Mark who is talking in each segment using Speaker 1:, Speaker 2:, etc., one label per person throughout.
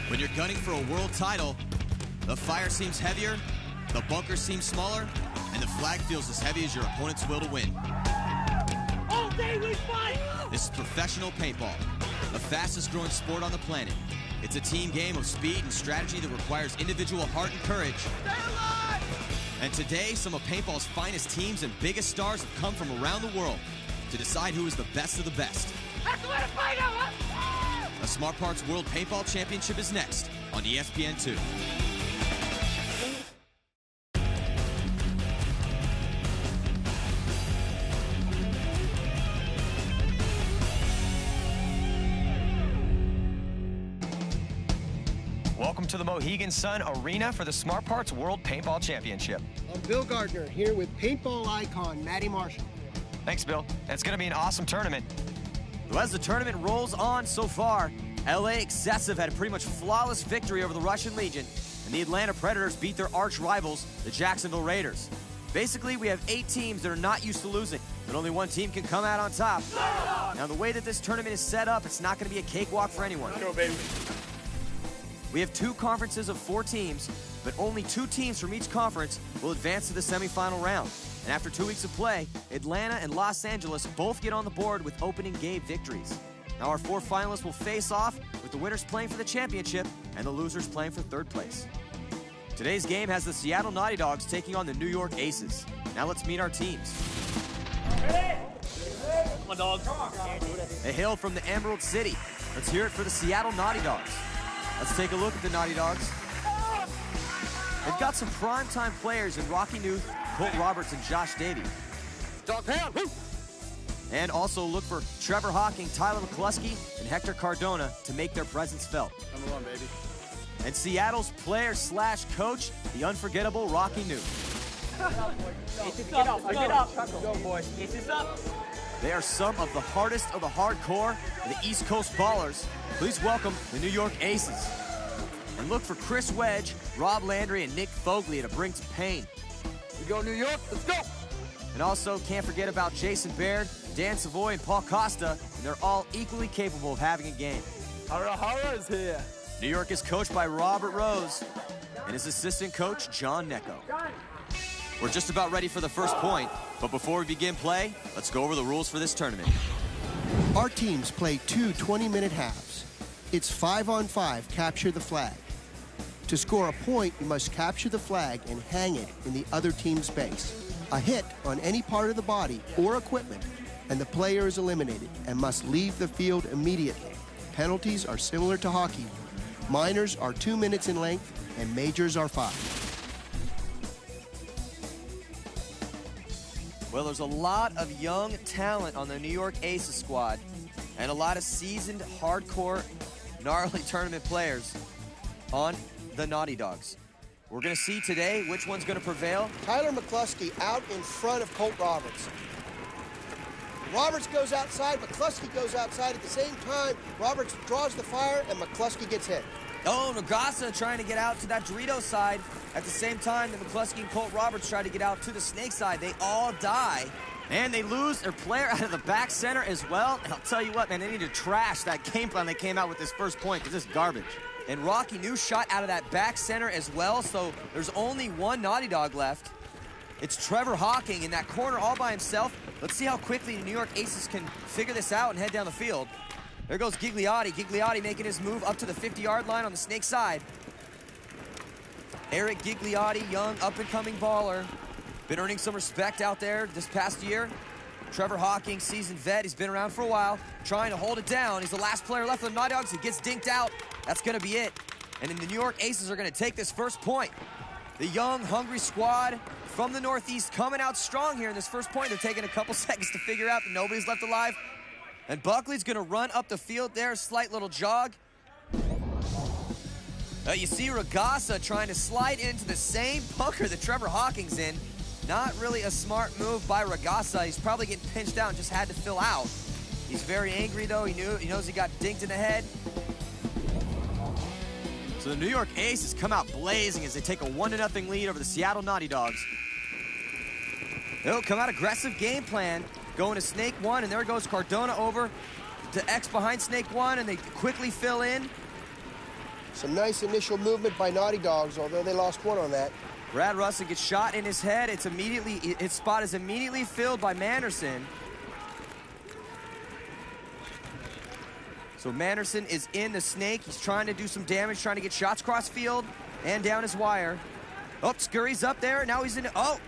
Speaker 1: When you're gunning for a world title, the fire seems heavier, the bunker seems smaller, and the flag feels as heavy as your opponent's will to win.
Speaker 2: All day we fight!
Speaker 1: This is professional paintball, the fastest growing sport on the planet. It's a team game of speed and strategy that requires individual heart and courage.
Speaker 2: Stay alive!
Speaker 1: And today, some of paintball's finest teams and biggest stars have come from around the world to decide who is the best of the best.
Speaker 2: That's the way to fight out, huh?
Speaker 1: The Smart Parts World Paintball Championship is next on ESPN2.
Speaker 3: Welcome to the Mohegan Sun Arena for the Smart Parts World Paintball Championship.
Speaker 4: I'm Bill Gardner, here with paintball icon Matty Marshall.
Speaker 3: Thanks, Bill. It's going to be an awesome tournament.
Speaker 5: Well, as the tournament rolls on so far, LA Excessive had a pretty much flawless victory over the Russian Legion, and the Atlanta Predators beat their arch rivals, the Jacksonville Raiders. Basically, we have 8 teams that are not used to losing, but only one team can come out on top. Now, the way that this tournament is set up, it's not going to be a cakewalk for anyone.
Speaker 2: Go, baby.
Speaker 5: We have 2 conferences of 4 teams, but only 2 teams from each conference will advance to the semifinal round. And after 2 weeks of play, Atlanta and Los Angeles both get on the board with opening game victories. Now our 4 finalists will face off, with the winners playing for the championship and the losers playing for 3rd place. Today's game has the Seattle Naughty Dogs taking on the New York Aces. Now let's meet our teams.
Speaker 2: Come on, dog.
Speaker 5: They hail from the Emerald City. Let's hear it for the Seattle Naughty Dogs. Let's take a look at the Naughty Dogs. They've got some primetime players in Rocky Newth, Colt Roberts, and Josh Davey.
Speaker 2: Dog pound. Woo!
Speaker 5: And also look for Trevor Hawking, Tyler McCluskey, and Hector Cardona to make their presence felt.
Speaker 2: Number 1, baby.
Speaker 5: And Seattle's player/coach, the unforgettable Rocky Newth.
Speaker 2: Get up. Go, boys. It's up.
Speaker 5: They are some of the hardest of the hardcore, the East Coast Ballers. Please welcome the New York Aces. And look for Chris Wedge, Rob Landry, and Nick Fogley to bring some pain.
Speaker 2: We go New York. Let's go.
Speaker 5: And also can't forget about Jason Baird, Dan Savoy, and Paul Costa, and they're all equally capable of having a game.
Speaker 2: Hara is here.
Speaker 5: New York is coached by Robert Rose and his assistant coach, John Necco. We're just about ready for the first point, but before we begin play, let's go over the rules for this tournament.
Speaker 4: Our teams play 2 20-minute halves. It's 5-on-5, capture the flag. To score a point, you must capture the flag and hang it in the other team's base. A hit on any part of the body or equipment, and the player is eliminated and must leave the field immediately. Penalties are similar to hockey. Minors are 2 minutes in length, and majors are 5.
Speaker 5: Well, there's a lot of young talent on the New York Aces squad and a lot of seasoned, hardcore, gnarly tournament players on the Naughty Dogs. We're going to see today which one's going to prevail.
Speaker 4: Tyler McCluskey out in front of Colt Roberts. Roberts goes outside, McCluskey goes outside at the same time. Roberts draws the fire, and McCluskey gets hit.
Speaker 5: Oh, Nagasa trying to get out to that Dorito side at the same time that McCluskey and Colt Roberts try to get out to the Snake side. They all die. And they lose their player out of the back center as well. And I'll tell you what, man, they need to trash that game plan they came out with this first point because it's garbage. And Rocky New shot out of that back center as well, so there's only one Naughty Dog left. It's Trevor Hawking in that corner all by himself. Let's see how quickly the New York Aces can figure this out and head down the field. There goes Gigliotti. Gigliotti making his move up to the 50-yard line on the Snake side. Eric Gigliotti, young, up-and-coming baller. Been earning some respect out there this past year. Trevor Hawking, seasoned vet. He's been around for a while, trying to hold it down. He's the last player left for the Naughty Dogs. He gets dinked out. That's going to be it. And then the New York Aces are going to take this first point. The young, hungry squad from the Northeast coming out strong here in this first point. They're taking a couple seconds to figure out that nobody's left alive. And Buckley's going to run up the field there, a slight little jog. You see Ragasa trying to slide into the same bunker that Trevor Hawking's in. Not really a smart move by Ragasa. He's probably getting pinched out and just had to fill out. He's very angry, though. He knows he got dinked in the head. So the New York Aces come out blazing as they take a 1-0 lead over the Seattle Naughty Dogs. They'll come out aggressive game plan, going to Snake 1, and there goes Cardona over to X behind Snake 1, and they quickly fill in.
Speaker 4: Some nice initial movement by Naughty Dogs, although they lost one on that.
Speaker 5: Brad Russell gets shot in his head. His spot is immediately filled by Manderson. So Manderson is in the snake. He's trying to do some damage, trying to get shots cross field and down his wire. Oh, Scurry's up there. Now he's in. Oh,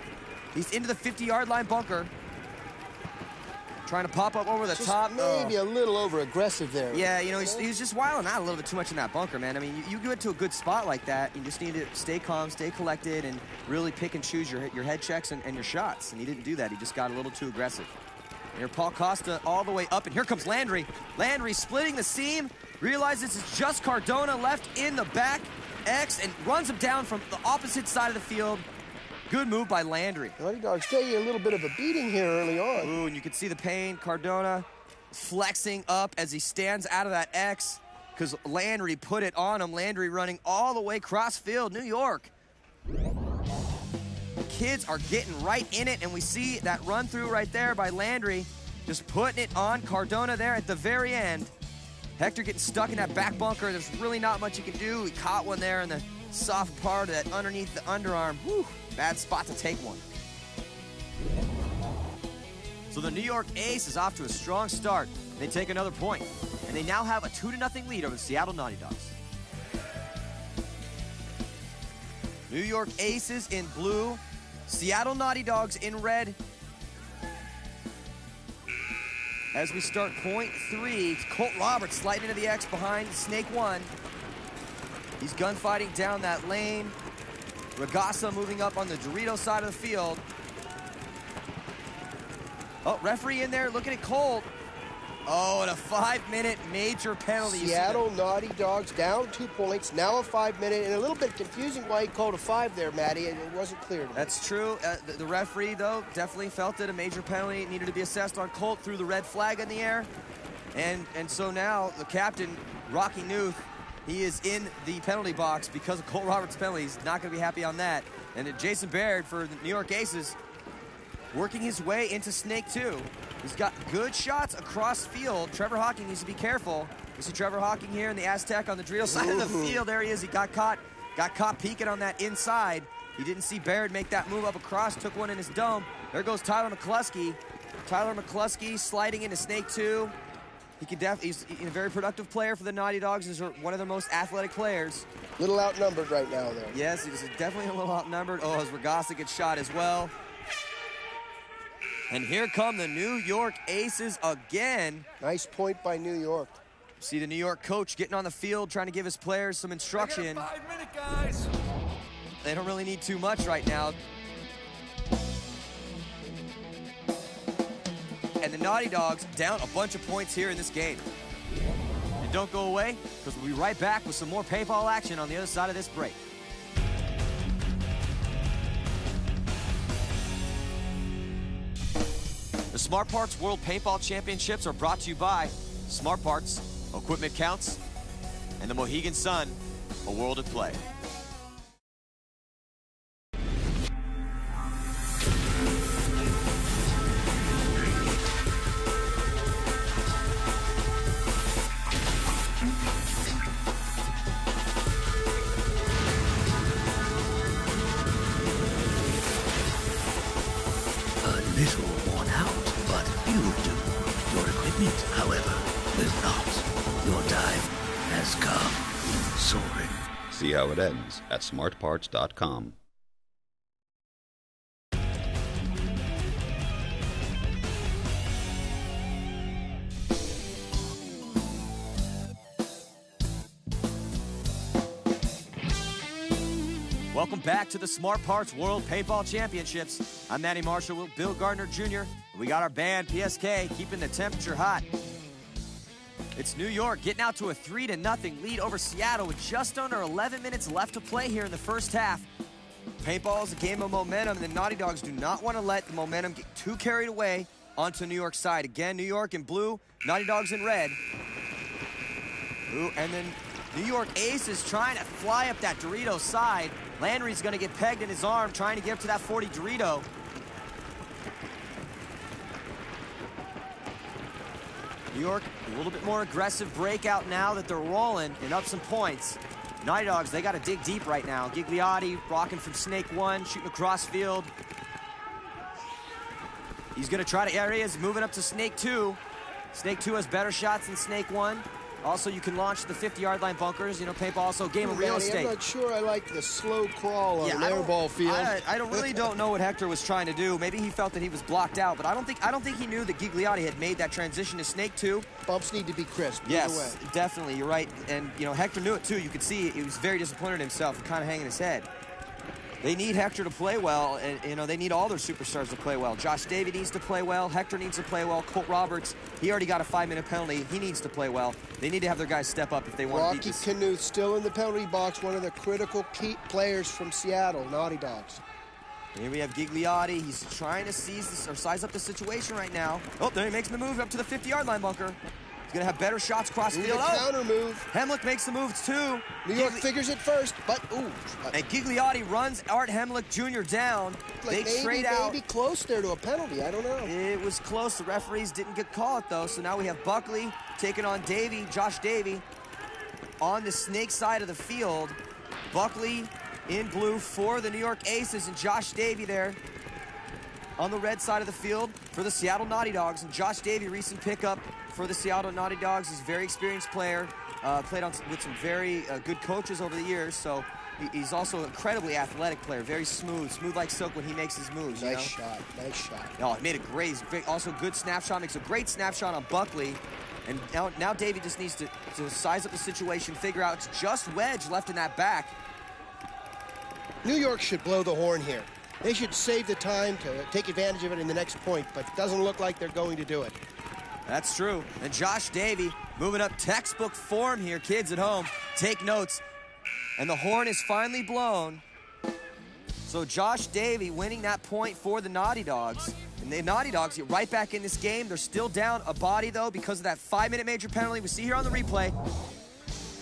Speaker 5: he's into the 50-yard line bunker. Trying to pop up over the top.
Speaker 4: Maybe a little over-aggressive there.
Speaker 5: Yeah, you know, he's just wilding out a little bit too much in that bunker, man. I mean, you get to a good spot like that, you just need to stay calm, stay collected, and really pick and choose your head checks and your shots. And he didn't do that. He just got a little too aggressive. Here, Paul Costa all the way up, and here comes Landry. Landry splitting the seam, realizes it's just Cardona left in the back X, and runs him down from the opposite side of the field. Good move by Landry.
Speaker 4: Naughty Dogs gave you a little bit of a beating here early on.
Speaker 5: Ooh, and you can see the pain. Cardona flexing up as he stands out of that X because Landry put it on him. Landry running all the way cross field, New York. The kids are getting right in it, and we see that run through right there by Landry, just putting it on Cardona there at the very end. Hector getting stuck in that back bunker. There's really not much he can do. He caught one there in the soft part of that underneath the underarm. Whew, bad spot to take one. So the New York Ace is off to a strong start. They take another point, and they now have a 2-0 lead over the Seattle Naughty Dogs. New York Aces in blue, Seattle Naughty Dogs in red. As we start point 3, Colt Roberts sliding into the X behind Snake 1. He's gunfighting down that lane. Regassa moving up on the Dorito side of the field. Oh, referee in there looking at Colt. Oh, and a 5-minute major penalty.
Speaker 4: Seattle Naughty Dogs down 2 points, now a 5-minute, and a little bit confusing why he called a 5 there, Matty. It wasn't clear to me.
Speaker 5: That's true. The referee, though, definitely felt that a major penalty needed to be assessed on Colt, threw the red flag in the air. And so now the captain, Rocky Newth, he is in the penalty box because of Colt Roberts' penalty. He's not going to be happy on that. And Jason Baird for the New York Aces working his way into Snake 2. He's got good shots across field. Trevor Hawking needs to be careful. You see Trevor Hawking here in the Aztec on the Dorito side of the field. There he is. He got caught peeking on that inside. He didn't see Baird make that move up across, took one in his dome. There goes Tyler McCluskey. Tyler McCluskey sliding into Snake 2. He's a very productive player for the Naughty Dogs. He's one of their most athletic players.
Speaker 4: Little outnumbered right now, though.
Speaker 5: Yes, he's definitely a little outnumbered. Oh, as Regassa gets shot as well. And here come the New York Aces again.
Speaker 4: Nice point by New York.
Speaker 5: See the New York coach getting on the field, trying to give his players some instruction.
Speaker 6: 5-minute, guys.
Speaker 5: They don't really need too much right now. And the Naughty Dogs down a bunch of points here in this game. And don't go away, because we'll be right back with some more paintball action on the other side of this break. The Smart Parts World Paintball Championships are brought to you by Smart Parts, Equipment Counts, and the Mohegan Sun, a world of play.
Speaker 7: See how it ends at smartparts.com.
Speaker 5: Welcome back to the Smart Parts World Paintball Championships. I'm Matty Marshall with Bill Gardner Jr. We got our band, PSK, keeping the temperature hot. It's New York getting out to a 3-0 lead over Seattle with just under 11 minutes left to play here in the first half. Paintball is a game of momentum, and the Naughty Dogs do not want to let the momentum get too carried away onto New York's side. Again, New York in blue, Naughty Dogs in red. Ooh, and then New York Ace is trying to fly up that Dorito side. Landry's going to get pegged in his arm, trying to get up to that 40 Dorito. New York, a little bit more aggressive breakout now that they're rolling and up some points. Naughty Dogs, they got to dig deep right now. Gigliotti rocking from Snake 1, shooting across field. He's going to try to, there he is, moving up to Snake 2. Snake 2 has better shots than Snake 1. Also, you can launch the 50-yard line bunkers. You know, paintball also game of real estate.
Speaker 4: I'm not sure I like the slow crawl on an airball field.
Speaker 5: I really don't know what Hector was trying to do. Maybe he felt that he was blocked out, but I don't think he knew that Gigliotti had made that transition to Snake 2.
Speaker 4: Bumps need to be crisp.
Speaker 5: Yes, definitely. You're right. And, you know, Hector knew it, too. You could see he was very disappointed in himself and kind of hanging his head. They need Hector to play well, and, you know, they need all their superstars to play well. Josh Davey needs to play well. Hector needs to play well. Colt Roberts, he already got a 5-minute penalty. He needs to play well. They need to have their guys step up if they want to beat this.
Speaker 4: Rocky Knuth still in the penalty box, one of the critical key players from Seattle, Naughty Dogs.
Speaker 5: Here we have Gigliotti. He's trying to size up the situation right now. Oh, there he makes the move up to the 50-yard line bunker. He's going to have better shots cross field.
Speaker 4: Counter move.
Speaker 5: Hemlick makes the move, too.
Speaker 4: New York figures it first, but, ooh.
Speaker 5: And Gigliotti runs Art Hemlick Jr. down.
Speaker 4: Like
Speaker 5: they trade out.
Speaker 4: Maybe close there to a penalty. I don't know.
Speaker 5: It was close. The referees didn't get caught, though. So now we have Buckley taking on Davey, Josh Davey, on the Snake side of the field. Buckley in blue for the New York Aces, and Josh Davey there on the red side of the field for the Seattle Naughty Dogs. And Josh Davey, recent pickup for the Seattle Naughty Dogs. He's a very experienced player, played with some very good coaches over the years, so he's also an incredibly athletic player, very smooth like silk when he makes his moves.
Speaker 4: Nice shot.
Speaker 5: Oh, he made a great, also good snapshot, makes a great snapshot on Buckley. And now Davey just needs to size up the situation, figure out it's just Wedge left in that back.
Speaker 4: New York should blow the horn here. They should save the time to take advantage of it in the next point, but it doesn't look like they're going to do it.
Speaker 5: That's true. And Josh Davey moving up textbook form here, kids at home. Take notes. And the horn is finally blown. So Josh Davey winning that point for the Naughty Dogs. And the Naughty Dogs get right back in this game. They're still down a body, though, because of that 5-minute major penalty. We see here on the replay.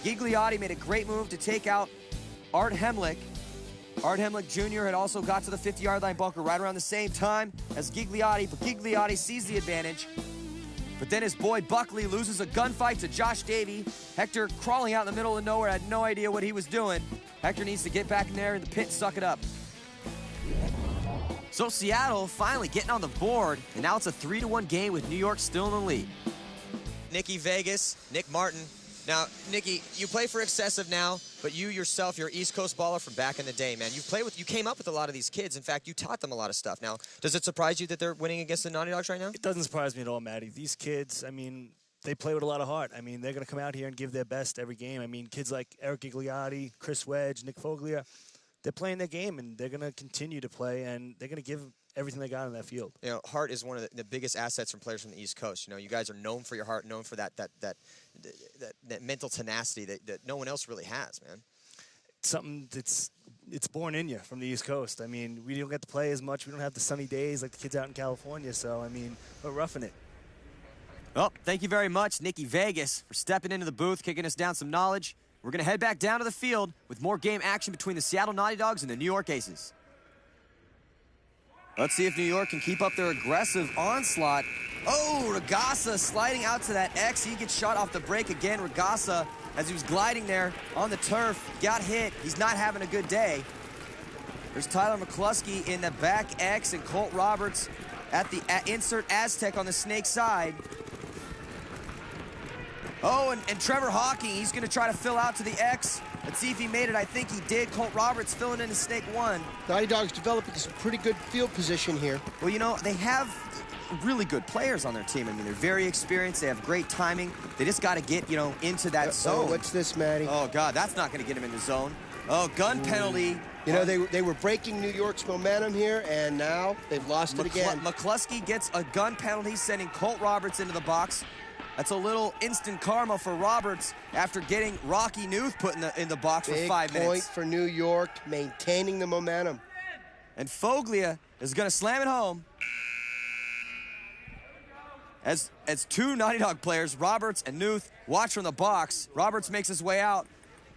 Speaker 5: Gigliotti made a great move to take out Art Hemlick. Art Hemlick Jr. had also got to the 50-yard line bunker right around the same time as Gigliotti, but Gigliotti sees the advantage. But then his boy Buckley loses a gunfight to Josh Davey. Hector crawling out in the middle of nowhere, had no idea what he was doing. Hector needs to get back in there in the pit and suck it up. So Seattle finally getting on the board, and now it's a 3-1 game with New York still in the lead.
Speaker 1: Nicky Vegas, Nick Martin. Now, Nicky, you play for Excessive now, but you yourself, you're an East Coast baller from back in the day, man. You came up with a lot of these kids. In fact, you taught them a lot of stuff. Now, does it surprise you that they're winning against the Naughty Dogs right now?
Speaker 6: It doesn't surprise me at all, Matty. These kids, I mean, they play with a lot of heart. I mean, they're going to come out here and give their best every game. I mean, kids like Eric Gigliotti, Chris Wedge, Nick Foglia, they're playing their game, and they're going to continue to play, and they're going to give everything they got on that field.
Speaker 1: You know, heart is one of the biggest assets from players from the East Coast. You know, you guys are known for your heart, known for that mental tenacity that no one else really has, man.
Speaker 6: It's something it's born in you from the East Coast. I mean, we don't get to play as much. We don't have the sunny days like the kids out in California. So, I mean, we're roughing it.
Speaker 5: Well, thank you very much, Nicky Vegas, for stepping into the booth, kicking us down some knowledge. We're going to head back down to the field with more game action between the Seattle Naughty Dogs and the New York Aces. Let's see if New York can keep up their aggressive onslaught. Oh, Regassa sliding out to that X. He gets shot off the break again. Regassa, as he was gliding there on the turf, got hit. He's not having a good day. There's Tyler McCluskey in the back X and Colt Roberts at the insert Aztec on the Snake side. Oh, and Trevor Hawking, he's going to try to fill out to the X. Let's see if he made it. I think he did. Colt Roberts filling in to Snake 1.
Speaker 4: Naughty Dogs developing some pretty good field position here.
Speaker 5: Well, you know, they have really good players on their team. I mean, they're very experienced. They have great timing. They just got to get, you know, into that zone.
Speaker 4: Oh, what's this, Matty?
Speaker 5: Oh, God, that's not going to get him in the zone. Oh, gun penalty.
Speaker 4: You know, they were breaking New York's momentum here, and now they've lost it again.
Speaker 5: McCluskey gets a gun penalty, sending Colt Roberts into the box. That's a little instant karma for Roberts after getting Rocky Knuth put in the box for 5 minutes.
Speaker 4: Big point for New York, maintaining the momentum.
Speaker 5: And Foglia is going to slam it home. As two Naughty Dog players, Roberts and Knuth, watch from the box. Roberts makes his way out.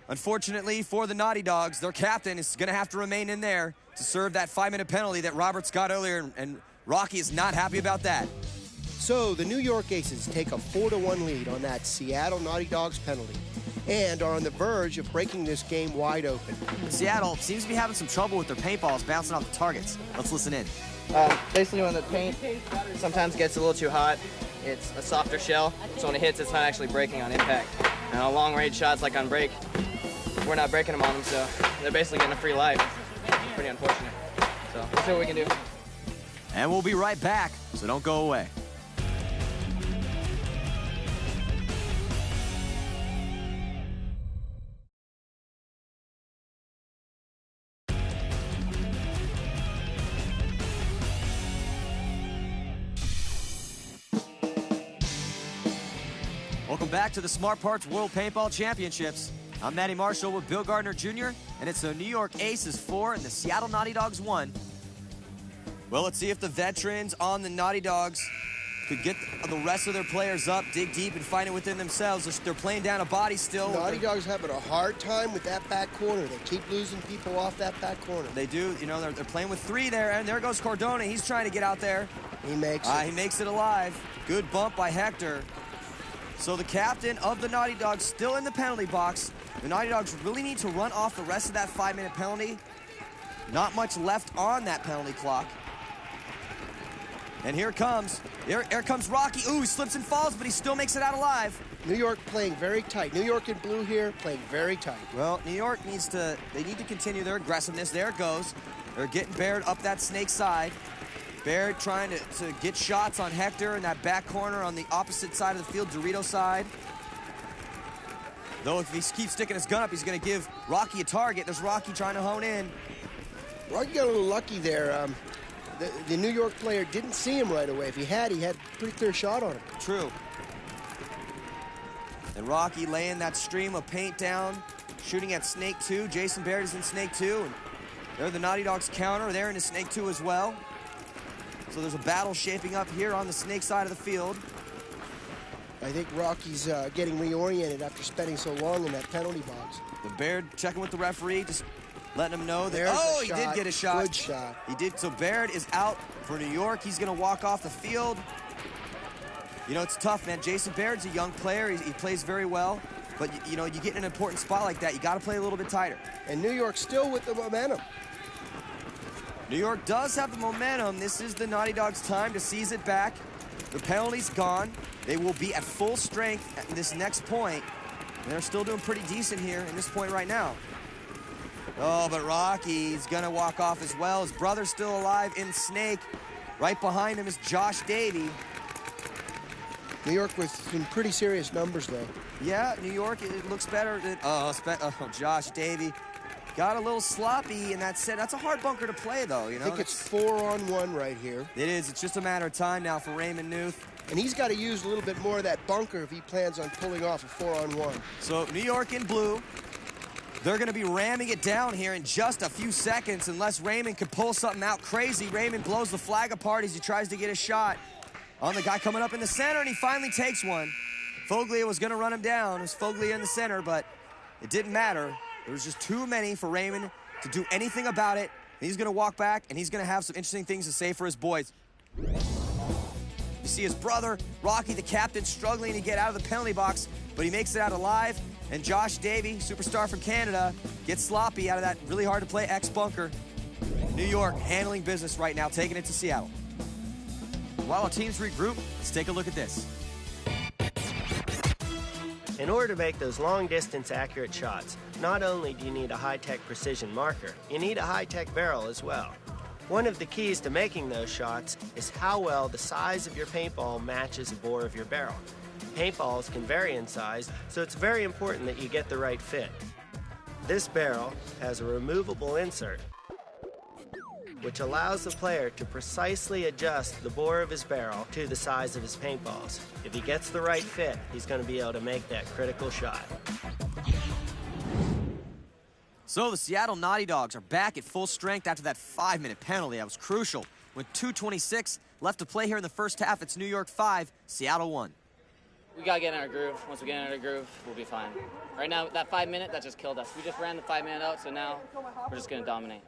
Speaker 5: Unfortunately for the Naughty Dogs, their captain is going to have to remain in there to serve that 5-minute penalty that Roberts got earlier, and Rocky is not happy about that.
Speaker 4: So the New York Aces take a 4-1 lead on that Seattle Naughty Dogs penalty. and are on the verge of breaking this game wide open.
Speaker 5: Seattle seems to be having some trouble with their paintballs bouncing off the targets. Let's listen in.
Speaker 2: Basically, when the paint sometimes gets a little too hot, it's a softer shell, so when it hits, it's not actually breaking on impact. And on long-range shots like on break, we're not breaking them on them, so they're basically getting a free life. Pretty unfortunate. So we'll see what we can do.
Speaker 5: And we'll be right back, so don't go away. Welcome back to the Smart Parts World Paintball Championships. I'm Matty Marshall with Bill Gardner Jr., and it's the New York Aces 4 and the Seattle Naughty Dogs 1. Well, let's see if the veterans on the Naughty Dogs could get the rest of their players up, dig deep, and find it within themselves. They're playing down a body still.
Speaker 4: Naughty Dogs having a hard time with that back corner. They keep losing people off that back corner.
Speaker 5: They do. You know, they're playing with 3 there, and there goes Cardona. He's trying to get out there.
Speaker 4: He makes it.
Speaker 5: He makes it alive. Good bump by Hector. So the captain of the Naughty Dogs still in the penalty box. The Naughty Dogs really need to run off the rest of that 5-minute penalty. Not much left on that penalty clock. And here comes Rocky. Ooh, he slips and falls, but he still makes it out alive.
Speaker 4: New York playing very tight. New York in blue here playing very tight.
Speaker 5: Well, New York need to continue their aggressiveness. There it goes. They're getting Baird up that snake side. Baird trying to get shots on Hector in that back corner on the opposite side of the field, Dorito side. Though if he keeps sticking his gun up, he's going to give Rocky a target. There's Rocky trying to hone in.
Speaker 4: Rocky got a little lucky there. The New York player didn't see him right away. If he had a pretty clear shot on him.
Speaker 5: True. And Rocky laying that stream of paint down, shooting at Snake 2. Jason Baird is in Snake 2. And they're the Naughty Dogs counter. They're into Snake 2 as well. So there's a battle shaping up here on the Snake side of the field.
Speaker 4: I think Rocky's getting reoriented after spending so long in that penalty box.
Speaker 5: The Baird checking with the referee, just letting him know that,
Speaker 4: There's
Speaker 5: he did get a shot.
Speaker 4: Good shot.
Speaker 5: He did. So Baird is out for New York. He's going to walk off the field. You know, it's tough, man. Jason Baird's a young player. He plays very well. But, you know, you get in an important spot like that, you got to play a little bit tighter.
Speaker 4: And New York still with the momentum.
Speaker 5: New York does have the momentum. This is the Naughty Dogs' time to seize it back. The penalty's gone. They will be at full strength at this next point. And they're still doing pretty decent here in this point right now. Oh, but Rocky's going to walk off as well. His brother's still alive in Snake. Right behind him is Josh Davey.
Speaker 4: New York with some pretty serious numbers, though.
Speaker 5: Yeah, New York, it looks better than... Josh Davey. Got a little sloppy in that set. That's a hard bunker to play, though, you know?
Speaker 4: I think it's 4-on-1 right here.
Speaker 5: It is. It's just a matter of time now for Raymond Newth.
Speaker 4: And he's got to use a little bit more of that bunker if he plans on pulling off a 4-on-1.
Speaker 5: So New York in blue. They're going to be ramming it down here in just a few seconds unless Raymond can pull something out crazy. Raymond blows the flag apart as he tries to get a shot on the guy coming up in the center, and he finally takes one. Foglia was going to run him down. It was Foglia in the center, but it didn't matter. There was just too many for Raymond to do anything about it. And he's going to walk back, and he's going to have some interesting things to say for his boys. You see his brother, Rocky, the captain, struggling to get out of the penalty box, but he makes it out alive. And Josh Davey, superstar from Canada, gets sloppy out of that really hard-to-play X-bunker. New York handling business right now, taking it to Seattle. While our teams regroup, let's take a look at this.
Speaker 8: In order to make those long-distance accurate shots, not only do you need a high-tech precision marker, you need a high-tech barrel as well. One of the keys to making those shots is how well the size of your paintball matches the bore of your barrel. Paintballs can vary in size, so it's very important that you get the right fit. This barrel has a removable insert, which allows the player to precisely adjust the bore of his barrel to the size of his paintballs. If he gets the right fit, he's going to be able to make that critical shot.
Speaker 5: So the Seattle Naughty Dogs are back at full strength after that 5-minute penalty. That was crucial. With 2:26 left to play here in the first half, it's New York 5, Seattle 1.
Speaker 2: We got to get in our groove. Once we get in our groove, we'll be fine. Right now, that 5-minute, that just killed us. We just ran the 5-minute out, so now we're just going to dominate.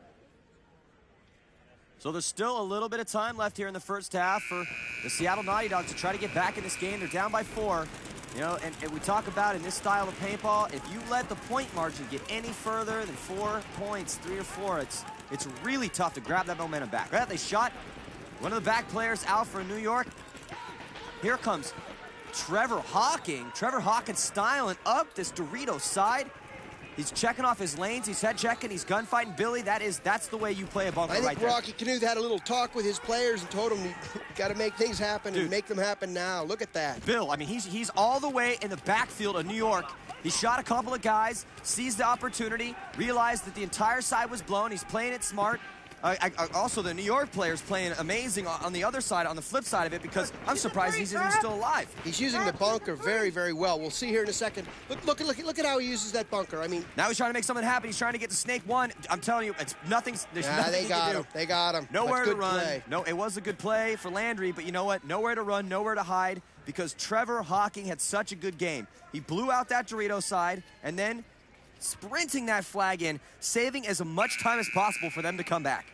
Speaker 5: So there's still a little bit of time left here in the first half for the Seattle Naughty Dogs to try to get back in this game. They're down by 4. You know, and we talk about in this style of paintball, if you let the point margin get any further than 4 points, 3 or 4, it's really tough to grab that momentum back. Right? They shot one of the back players out for New York. Here comes Trevor Hawking. Trevor Hawking styling up this Dorito side. He's checking off his lanes. He's head checking. He's gunfighting Billy. That's the way you play a bunker right there.
Speaker 4: I think Rocky Knuth had a little talk with his players and told them, you got to make things happen and make them happen now. Look at that.
Speaker 5: Bill, I mean, he's all the way in the backfield of New York. He shot a couple of guys, seized the opportunity, realized that the entire side was blown. He's playing it smart. Also, the New York player's playing amazing on the other side, on the flip side of it, because I'm surprised he's even still alive.
Speaker 4: He's using the bunker very, very well. We'll see here in a second. Look at how he uses that bunker. I mean,
Speaker 5: now he's trying to make something happen. He's trying to get to Snake 1. I'm telling you, it's nothing. There's nothing
Speaker 4: they got him. They got him.
Speaker 5: Nowhere to run. No, it was a good play for Landry, but you know what? Nowhere to run, nowhere to hide, because Trevor Hawking had such a good game. He blew out that Dorito side, and then sprinting that flag in, saving as much time as possible for them to come back.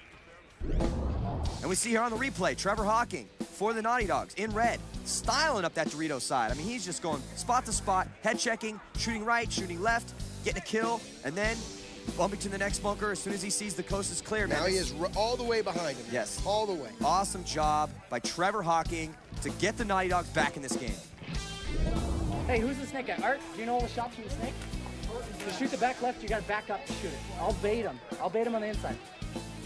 Speaker 5: And we see here on the replay, Trevor Hawking for the Naughty Dogs in red, styling up that Dorito side. I mean, he's just going spot to spot, head checking, shooting right, shooting left, getting a kill, and then bumping to the next bunker as soon as he sees the coast is clear.
Speaker 4: Now he is all the way behind him.
Speaker 5: Yes.
Speaker 4: All the way.
Speaker 5: Awesome job by Trevor Hawking to get the Naughty Dogs back in this game.
Speaker 9: Hey, who's the snake guy? Art, do you know all the shots from the snake? To shoot the back left, you got to back up to shoot it. I'll bait him. I'll bait him on the inside.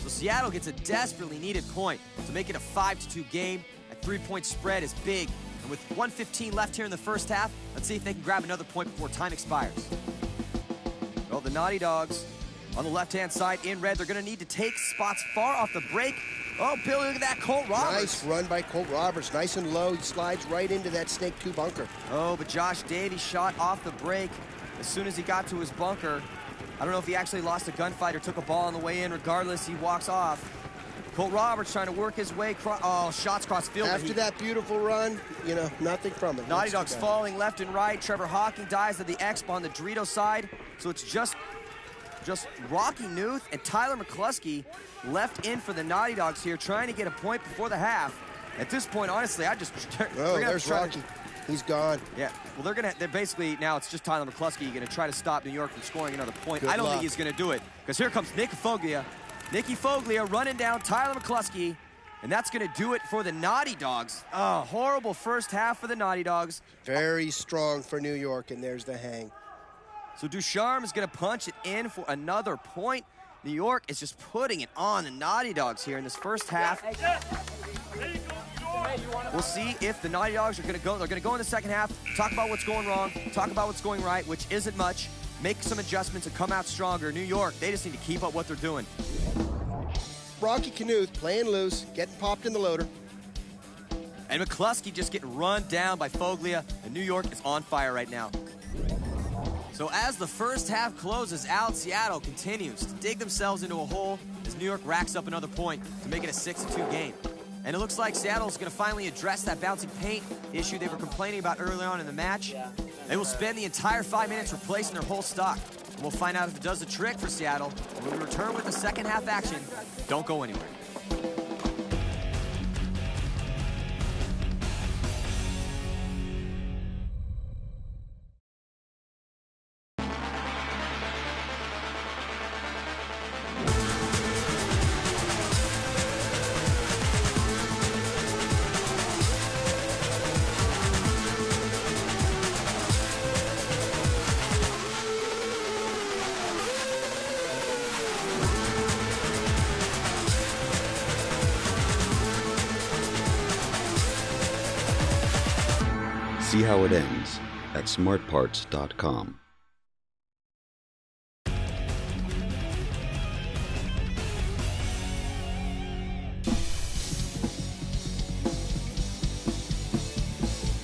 Speaker 5: So Seattle gets a desperately needed point to make it a 5-2 game. A 3-point spread is big. And with 1:15 left here in the first half, let's see if they can grab another point before time expires. Well, the Naughty Dogs on the left-hand side in red, they're going to need to take spots far off the break. Oh, Billy, look at that, Colt Roberts.
Speaker 4: Nice run by Colt Roberts. Nice and low. He slides right into that Snake 2 bunker.
Speaker 5: Oh, but Josh Davey shot off the break as soon as he got to his bunker. I don't know if he actually lost a gunfight or took a ball on the way in. Regardless, he walks off. Colt Roberts trying to work his way. Shots cross field.
Speaker 4: After that beautiful run, you know, nothing from it.
Speaker 5: Naughty Dogs falling left and right. Trevor Hawking dies at the Exp on the Dorito side. So it's just Rocky Knuth and Tyler McCluskey left in for the Naughty Dogs here, trying to get a point before the half. At this point, honestly,
Speaker 4: there's Rocky. He's gone.
Speaker 5: Yeah. Well, they're basically, now it's just Tyler McCluskey going to try to stop New York from scoring another point. I don't think he's going to do it, because here comes Nicky Foglia running down Tyler McCluskey, and that's going to do it for the Naughty Dogs. Oh, horrible first half for the Naughty Dogs.
Speaker 4: Very strong for New York, and there's the hang.
Speaker 5: So Ducharme is going to punch it in for another point. New York is just putting it on the Naughty Dogs here in this first half. We'll see if the Naughty Dogs are going to go. They're going to go in the second half, talk about what's going wrong, talk about what's going right, which isn't much, make some adjustments and come out stronger. New York, they just need to keep up what they're doing.
Speaker 4: Rocky Knuth playing loose, getting popped in the loader.
Speaker 5: And McCluskey just getting run down by Foglia, and New York is on fire right now. So as the first half closes out, Seattle continues to dig themselves into a hole as New York racks up another point to make it a 6-2 game. And it looks like Seattle's going to finally address that bouncing paint issue they were complaining about earlier on in the match. They will spend the entire 5 minutes replacing their whole stock. And we'll find out if it does the trick for Seattle. When we return with the second half action, don't go anywhere.
Speaker 7: See how it ends at smartparts.com.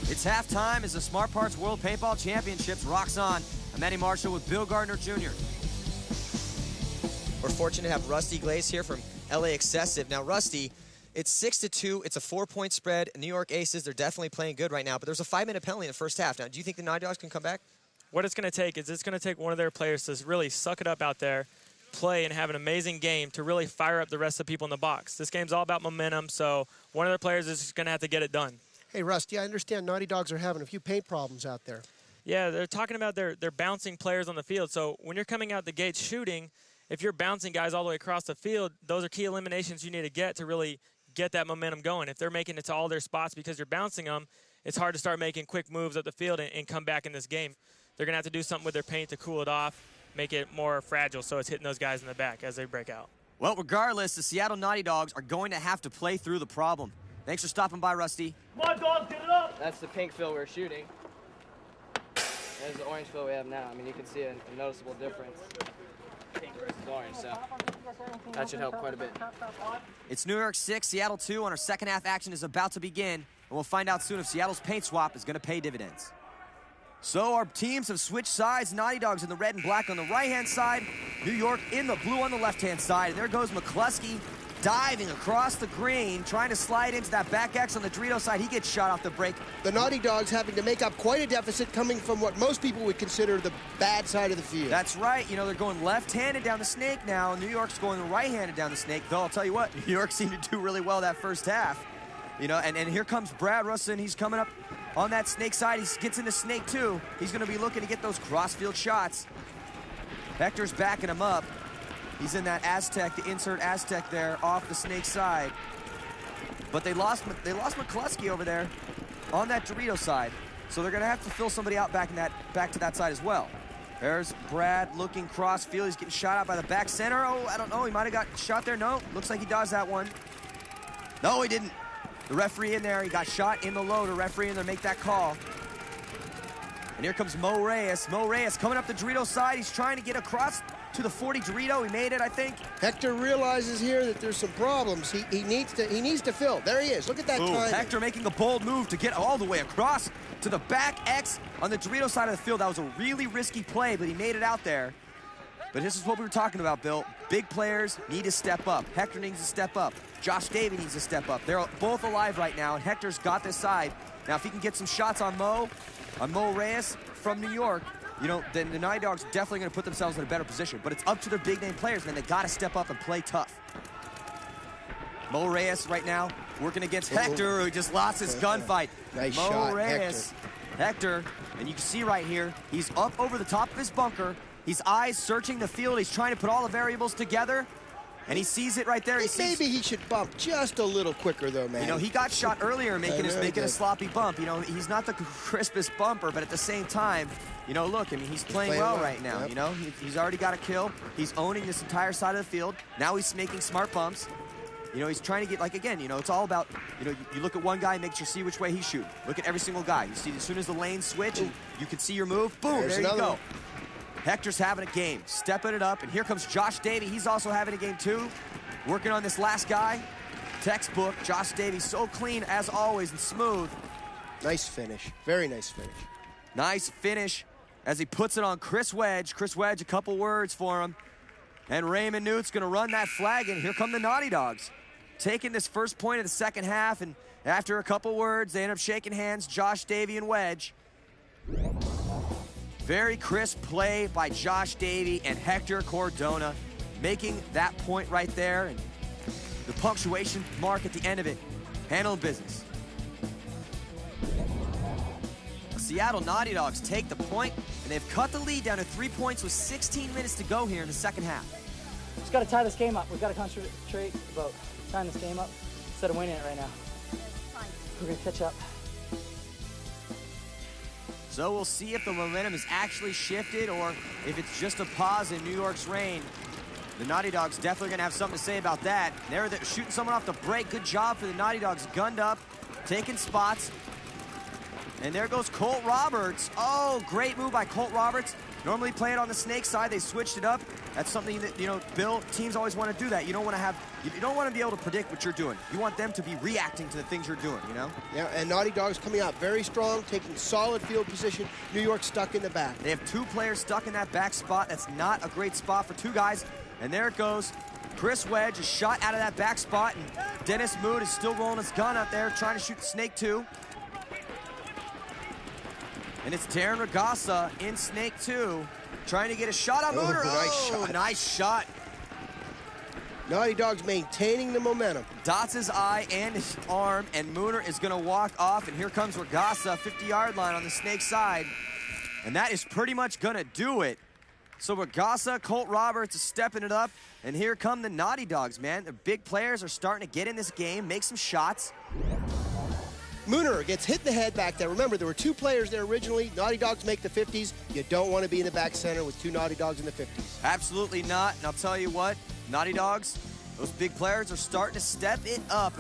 Speaker 5: It's halftime as the Smart Parts World Paintball Championships rocks on. I'm Eddie Marshall with Bill Gardner Jr.
Speaker 1: We're fortunate to have Rusty Glaze here from LA Excessive. Now, Rusty, it's 6-2. It's a 4-point spread. New York Aces, they're definitely playing good right now, but there's a 5-minute penalty in the first half. Now, do you think the Naughty Dogs can come back?
Speaker 10: What it's going to take is it's going to take one of their players to really suck it up out there, play, and have an amazing game to really fire up the rest of the people in the box. This game's all about momentum, so one of their players is going to have to get it done.
Speaker 4: Hey, Rusty, I understand Naughty Dogs are having a few paint problems out there.
Speaker 10: Yeah, they're talking about they're bouncing players on the field. So when you're coming out the gate shooting, if you're bouncing guys all the way across the field, those are key eliminations you need to get to really get that momentum going. If they're making it to all their spots because you're bouncing them, it's hard to start making quick moves up the field and come back in this game. They're going to have to do something with their paint to cool it off, make it more fragile so it's hitting those guys in the back as they break out.
Speaker 5: Well, regardless, the Seattle Naughty Dogs are going to have to play through the problem. Thanks for stopping by, Rusty.
Speaker 2: Come on, dogs, get it up! That's the pink fill we're shooting. There's the orange fill we have now. I mean, you can see a noticeable difference. Pink versus orange, so that should help quite a bit.
Speaker 5: It's New York 6, Seattle 2, and our second half action is about to begin. And we'll find out soon if Seattle's paint swap is going to pay dividends. So our teams have switched sides. Naughty Dogs in the red and black on the right-hand side. New York in the blue on the left-hand side. And there goes McCluskey diving across the green, trying to slide into that back X on the Dorito side. He gets shot off the break.
Speaker 4: The Naughty Dogs having to make up quite a deficit coming from what most people would consider the bad side of the field.
Speaker 5: That's right. You know, they're going left-handed down the snake now. New York's going right-handed down the snake. Though I'll tell you what, New York seemed to do really well that first half. You know, and here comes Brad Russin. He's coming up on that snake side. He gets into snake two. He's going to be looking to get those cross-field shots. Hector's backing him up. He's in that Aztec, the insert Aztec there off the snake side. But they lost McCluskey over there on that Dorito side. So they're going to have to fill somebody out back to that side as well. There's Brad looking cross-field. He's getting shot out by the back center. Oh, I don't know. He might have got shot there. No, looks like he dodged that one. No, he didn't. The referee in there, he got shot in the low. The referee in there make that call. And here comes Mo Reyes. Mo Reyes coming up the Dorito side. He's trying to get across to the 40 Dorito. He made it, I think.
Speaker 4: Hector realizes here that there's some problems. He needs to fill. There he is. Look at that time.
Speaker 5: Hector making a bold move to get all the way across to the back X on the Dorito side of the field. That was a really risky play, but he made it out there. But this is what we were talking about, Bill. Big players need to step up. Hector needs to step up. Josh Davey needs to step up. They're both alive right now, and Hector's got this side. Now, if he can get some shots on Mo Reyes from New York, you know, then the Naughty Dogs are definitely going to put themselves in a better position. But it's up to their big-name players, man. They got to step up and play tough. Mo Reyes right now working against Hector, who just lost his gunfight.
Speaker 4: Nice
Speaker 5: Mo
Speaker 4: shot,
Speaker 5: Reyes, Hector, and you can see right here, he's up over the top of his bunker. His eyes searching the field. He's trying to put all the variables together, and he sees it right there.
Speaker 4: Maybe he should bump just a little quicker, though, man.
Speaker 5: You know, he got shot earlier making a sloppy bump. You know, he's not the crispest bumper, but at the same time, you know, look, I mean, he's playing well right now. Yep. You know, he's already got a kill. He's owning this entire side of the field. Now he's making smart bumps. You know, he's trying to get, like, again, you know, it's all about, you know, you look at one guy and make sure see which way he's shooting. Look at every single guy. You see, as soon as the lanes switch, and you can see your move, boom, there you go. One. Hector's having a game, stepping it up, and here comes Josh Davey. He's also having a game, too. Working on this last guy. Textbook. Josh Davey, so clean, as always, and smooth.
Speaker 4: Nice finish. Very nice finish.
Speaker 5: Nice finish as he puts it on Chris Wedge. Chris Wedge, a couple words for him. And Raymond Newt's going to run that flag, and here come the Naughty Dogs. Taking this first point of the second half, and after a couple words, they end up shaking hands, Josh Davey and Wedge. Very crisp play by Josh Davey and Hector Cordona, making that point right there, and the punctuation mark at the end of it. Handling business. The Seattle Naughty Dogs take the point, and they've cut the lead down to 3 points with 16 minutes to go here in the second half.
Speaker 9: Just got to tie this game up. We've got to concentrate about tying this game up instead of winning it right now. We're going to catch up.
Speaker 5: So we'll see if the momentum is actually shifted or if it's just a pause in New York's reign. The Naughty Dogs definitely going to have something to say about that. They're shooting someone off the break. Good job for the Naughty Dogs. Gunned up, taking spots. And there goes Colt Roberts. Oh, great move by Colt Roberts. Normally play it on the snake side. They switched it up. That's something that, you know, Bill, teams always want to do that. You don't want to be able to predict what you're doing. You want them to be reacting to the things you're doing, you know?
Speaker 4: Yeah, and Naughty Dogs coming out very strong, taking solid field position. New York stuck in the back.
Speaker 5: They have two players stuck in that back spot. That's not a great spot for two guys. And there it goes. Chris Wedge is shot out of that back spot, and Dennis Mood is still rolling his gun out there, trying to shoot the snake two. And it's Darren Regassa in snake two, trying to get a shot on Mooder.
Speaker 4: Nice shot.
Speaker 5: Nice shot.
Speaker 4: Naughty Dog's maintaining the momentum.
Speaker 5: Dots his eye and his arm, and Mooner is going to walk off, and here comes Regasa, 50-yard line on the Snake side. And that is pretty much going to do it. So Regasa, Colt Roberts is stepping it up, and here come the Naughty Dogs, man. The big players are starting to get in this game, make some shots.
Speaker 4: Mooner gets hit in the head back there. Remember, there were 2 players there originally. Naughty Dogs make the 50s. You don't want to be in the back center with 2 Naughty Dogs in the 50s.
Speaker 5: Absolutely not, and I'll tell you what, Naughty Dogs, those big players are starting to step it up.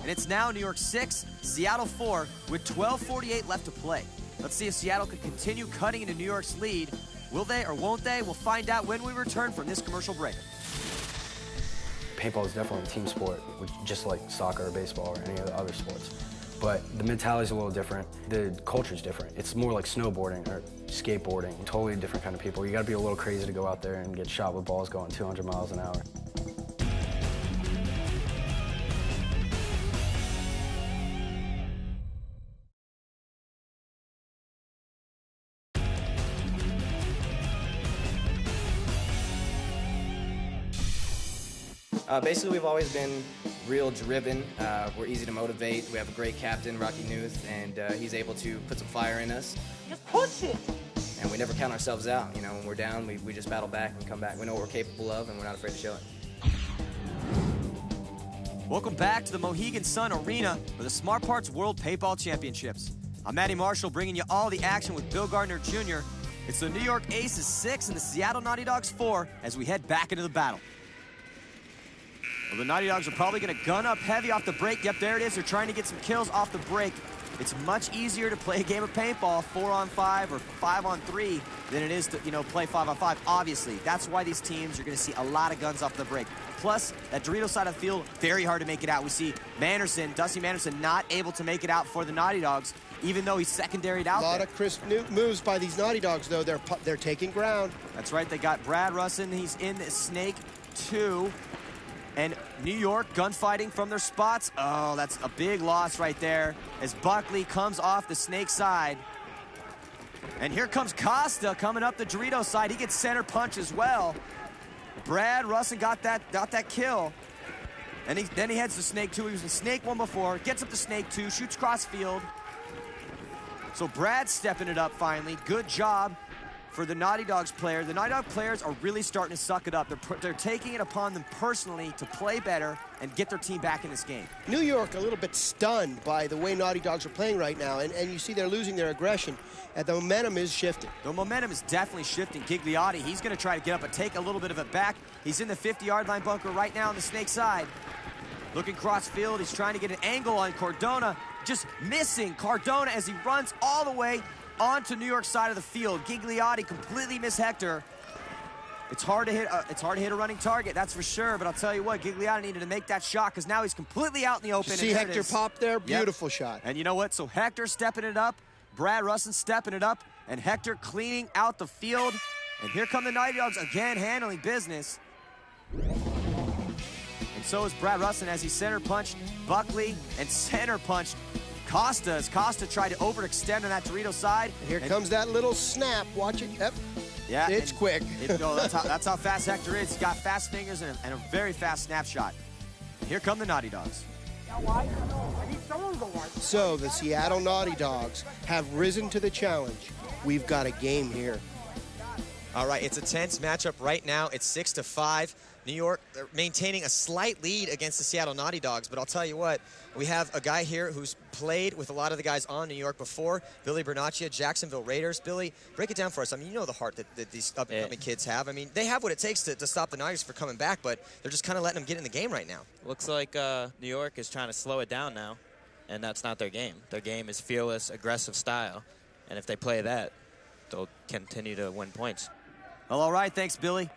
Speaker 5: And it's now New York 6, Seattle 4, with 12:48 left to play. Let's see if Seattle can continue cutting into New York's lead. Will they or won't they? We'll find out when we return from this commercial break.
Speaker 11: Paintball is definitely a team sport, just like soccer or baseball or any of the other sports. But the mentality is a little different. The culture is different. It's more like snowboarding or skateboarding, totally different kind of people. You gotta be a little crazy to go out there and get shot with balls going 200 miles an hour.
Speaker 2: Basically, we've always been real driven. We're easy to motivate. We have a great captain, Rocky Newth, and he's able to put some fire in us.
Speaker 9: Just push it!
Speaker 2: And we never count ourselves out. You know, when we're down, we just battle back and come back. We know what we're capable of, and we're not afraid to show it.
Speaker 5: Welcome back to the Mohegan Sun Arena for the Smart Parts World Paintball Championships. I'm Matty Marshall bringing you all the action with Bill Gardner Jr. It's the New York Aces 6 and the Seattle Naughty Dogs 4 as we head back into the battle. Well, the Naughty Dogs are probably going to gun up heavy off the break. Yep, there it is. They're trying to get some kills off the break. It's much easier to play a game of paintball 4-on-5 or 5-on-3 than it is to, play 5-on-5. Obviously, that's why these teams are going to see a lot of guns off the break. Plus, that Dorito side of the field, very hard to make it out. We see Dusty Manderson, not able to make it out for the Naughty Dogs, even though he's secondaried out there.
Speaker 4: A lot of crisp moves by these Naughty Dogs, though. They're taking ground.
Speaker 5: That's right. They got Brad Russin. He's in the Snake 2. And New York gunfighting from their spots. Oh, that's a big loss right there as Buckley comes off the Snake side. And here comes Costa coming up the Dorito side. He gets center punch as well. Brad Russin got that kill. And then he heads to Snake 2. He was in Snake 1 before. Gets up to Snake 2, shoots cross field. So Brad's stepping it up finally. Good job for the Naughty Dogs player. The Naughty Dog players are really starting to suck it up. They're taking it upon them personally to play better and get their team back in this game.
Speaker 4: New York a little bit stunned by the way Naughty Dogs are playing right now, and you see they're losing their aggression, and the momentum is shifting.
Speaker 5: The momentum is definitely shifting. Gigliotti, he's going to try to get up and take a little bit of it back. He's in the 50-yard line bunker right now on the Snake side. Looking cross field, he's trying to get an angle on Cardona, just missing Cardona as he runs all the way onto New York side of the field. Gigliotti completely missed Hector. It's hard to hit a running target, that's for sure, but I'll tell you what, Gigliotti needed to make that shot because now he's completely out in the open.
Speaker 4: You see Hector pop there? Beautiful shot.
Speaker 5: And you know what? So Hector stepping it up, Brad Russin stepping it up, and Hector cleaning out the field. And here come the Naughty Dogs again handling business. And so is Brad Russin as he center punched Buckley and center punched Costa as Costa tried to overextend on that Dorito side.
Speaker 4: And here comes that little snap. Watch it. Yep.
Speaker 5: Yeah,
Speaker 4: it's quick.
Speaker 5: That's how fast Hector is. He's got fast fingers and a very fast snapshot. Here come the Naughty Dogs.
Speaker 4: So the Seattle Naughty Dogs have risen to the challenge. We've got a game here.
Speaker 1: All right, it's a tense matchup right now. It's 6-5. New York, they're maintaining a slight lead against the Seattle Naughty Dogs, but I'll tell you what, we have a guy here who's played with a lot of the guys on New York before, Billy Bernaccia, Jacksonville Raiders. Billy, break it down for us. I mean, you know the heart that these up-and-coming kids have. I mean, they have what it takes to stop the Naughty Dogs from coming back, but they're just kind of letting them get in the game right now.
Speaker 12: Looks like New York is trying to slow it down now, and that's not their game. Their game is fearless, aggressive style, and if they play that, they'll continue to win points.
Speaker 5: Well, all right, thanks, Billy.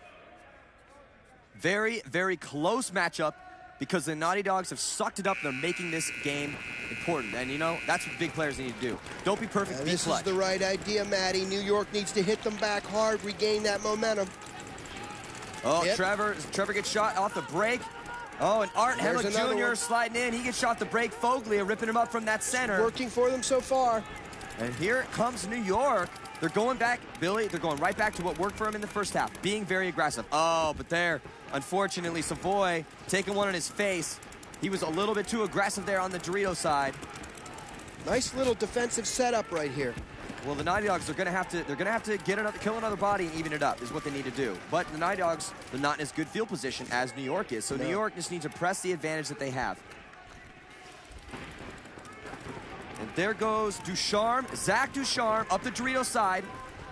Speaker 5: Very, very close matchup because the Naughty Dogs have sucked it up. They're making this game important. And, you know, that's what big players need to do. Don't be perfect, be
Speaker 4: this
Speaker 5: clutch.
Speaker 4: Is the right idea, Matty. New York needs to hit them back hard, regain that momentum.
Speaker 5: Oh, yep. Trevor gets shot off the break. Oh, and Art Hemlick Jr. sliding in. He gets shot off the break. Foglia ripping him up from that center.
Speaker 4: It's working for them so far.
Speaker 5: And here comes New York. They're going back, Billy, they're going right back to what worked for him in the first half, being very aggressive. Oh, but there, unfortunately, Savoy taking one on his face. He was a little bit too aggressive there on the Dorito side.
Speaker 4: Nice little defensive setup right here.
Speaker 5: Well, the Naughty Dogs are going to have to kill another body and even it up is what they need to do. But the Naughty Dogs, they're not in as good field position as New York is. So New York just needs to press the advantage that they have. And there goes Ducharme, Zach Ducharme up the Dorito side.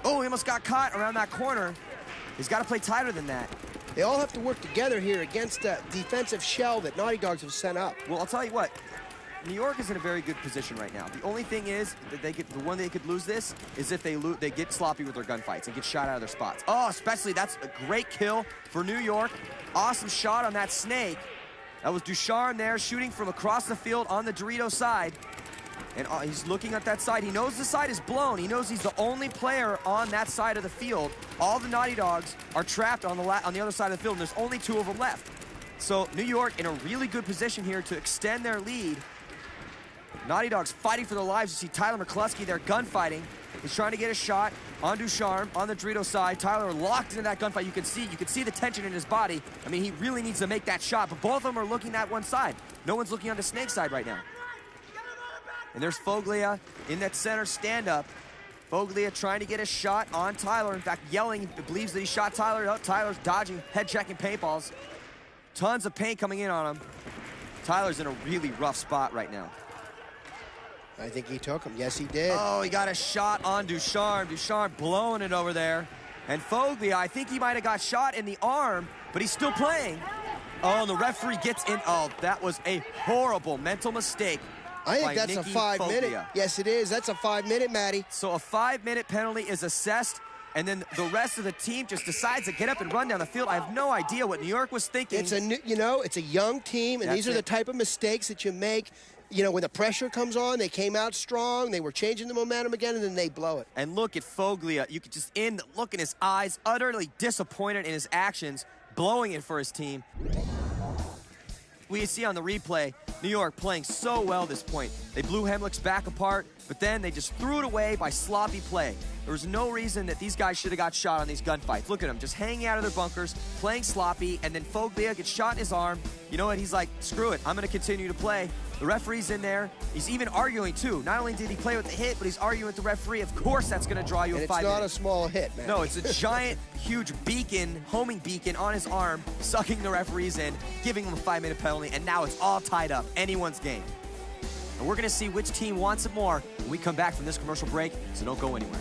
Speaker 5: Oh, he almost got caught around that corner. He's got to play tighter than that.
Speaker 4: They all have to work together here against a defensive shell that Naughty Dogs have sent up.
Speaker 5: Well, I'll tell you what. New York is in a very good position right now. The only thing is that the one they could lose this is if they get sloppy with their gunfights and get shot out of their spots. Oh, especially that's a great kill for New York. Awesome shot on that snake. That was Ducharme there shooting from across the field on the Dorito side. And he's looking at that side. He knows the side is blown. He knows he's the only player on that side of the field. All the Naughty Dogs are trapped on the other side of the field, and there's only 2 of them left. So New York in a really good position here to extend their lead. Naughty Dogs fighting for their lives. You see Tyler McCluskey there gunfighting. He's trying to get a shot on Ducharme on the Dorito side. Tyler locked into that gunfight. You can see the tension in his body. I mean, he really needs to make that shot, but both of them are looking at one side. No one's looking on the snake side right now. And there's Foglia in that center stand-up. Foglia trying to get a shot on Tyler. In fact, yelling, believes that he shot Tyler. Oh, Tyler's dodging, head-checking paintballs. Tons of paint coming in on him. Tyler's in a really rough spot right now.
Speaker 4: I think he took him. Yes, he did.
Speaker 5: Oh, he got a shot on Ducharme. Ducharme blowing it over there. And Foglia, I think he might have got shot in the arm, but he's still playing. Oh, and the referee gets in. Oh, that was a horrible mental mistake.
Speaker 4: I think that's a 5-minute. Yes, it is. That's a 5-minute, Matty.
Speaker 5: So a 5-minute penalty is assessed, and then the rest of the team just decides to get up and run down the field. I have no idea what New York was thinking.
Speaker 4: It's it's a young team, and these are the type of mistakes that you make. You know, when the pressure comes on, they came out strong. They were changing the momentum again, and then they blow it.
Speaker 5: And look at Foglia. You could just look in his eyes, utterly disappointed in his actions, blowing it for his team. We see on the replay, New York playing so well this point. They blew Hemlick's back apart, but then they just threw it away by sloppy play. There was no reason that these guys should have got shot on these gunfights. Look at them, just hanging out of their bunkers, playing sloppy, and then Foglia gets shot in his arm. You know what? He's like, screw it, I'm going to continue to play. The referee's in there. He's even arguing, too. Not only did he play with the hit, but he's arguing with the referee. Of course that's going to draw you a 5 minute.
Speaker 4: It's not a small hit, man.
Speaker 5: No, it's a giant, huge beacon, homing beacon on his arm, sucking the referees in, giving him a 5-minute penalty, and now it's all tied up. Anyone's game. And we're going to see which team wants it more when we come back from this commercial break, so don't go anywhere.